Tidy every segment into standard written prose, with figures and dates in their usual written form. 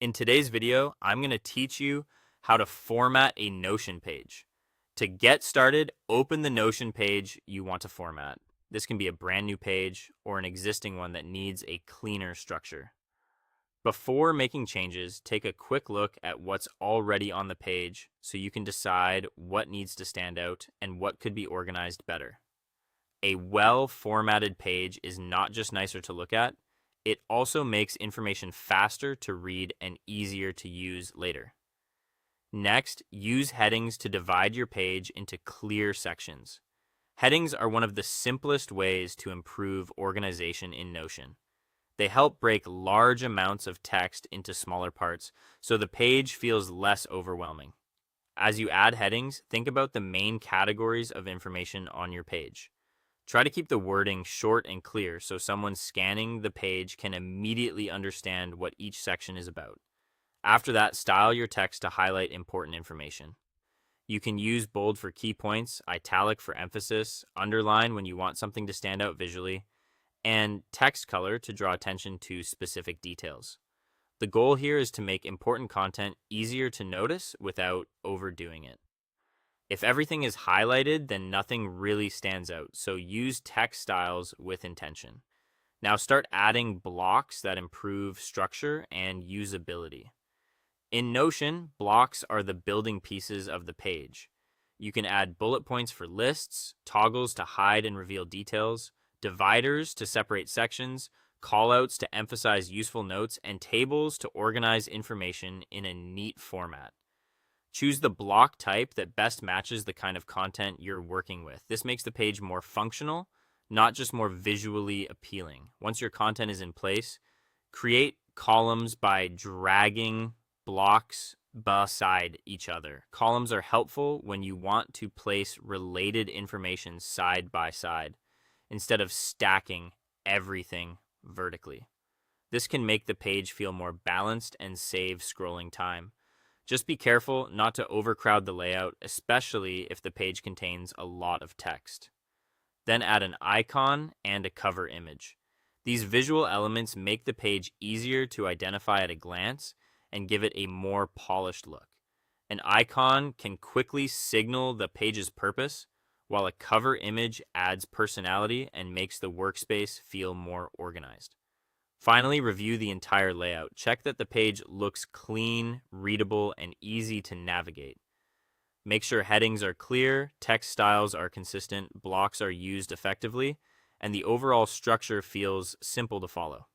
In today's video, I'm going to teach you how to format a Notion page. To get started, open the Notion page you want to format. This can be a brand new page or an existing one that needs a cleaner structure. Before making changes, take a quick look at what's already on the page so you can decide what needs to stand out and what could be organized better. A well-formatted page is not just nicer to look at, it also makes information faster to read and easier to use later. Next, use headings to divide your page into clear sections. Headings are one of the simplest ways to improve organization in Notion. They help break large amounts of text into smaller parts so the page feels less overwhelming. As you add headings, think about the main categories of information on your page. Try to keep the wording short and clear so someone scanning the page can immediately understand what each section is about. After that, style your text to highlight important information. You can use bold for key points, italic for emphasis, underline when you want something to stand out visually, and text color to draw attention to specific details. The goal here is to make important content easier to notice without overdoing it. If everything is highlighted, then nothing really stands out, so use text styles with intention. Now start adding blocks that improve structure and usability. In Notion, blocks are the building pieces of the page. You can add bullet points for lists, toggles to hide and reveal details, dividers to separate sections, callouts to emphasize useful notes, and tables to organize information in a neat format. Choose the block type that best matches the kind of content you're working with. This makes the page more functional, not just more visually appealing. Once your content is in place, create columns by dragging blocks beside each other. Columns are helpful when you want to place related information side by side instead of stacking everything vertically. This can make the page feel more balanced and save scrolling time. Just be careful not to overcrowd the layout, especially if the page contains a lot of text. Then add an icon and a cover image. These visual elements make the page easier to identify at a glance and give it a more polished look. An icon can quickly signal the page's purpose, while a cover image adds personality and makes the workspace feel more organized. Finally, review the entire layout. Check that the page looks clean, readable, and easy to navigate. Make sure headings are clear, text styles are consistent, blocks are used effectively, and the overall structure feels simple to follow.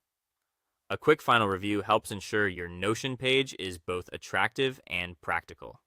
A quick final review helps ensure your Notion page is both attractive and practical.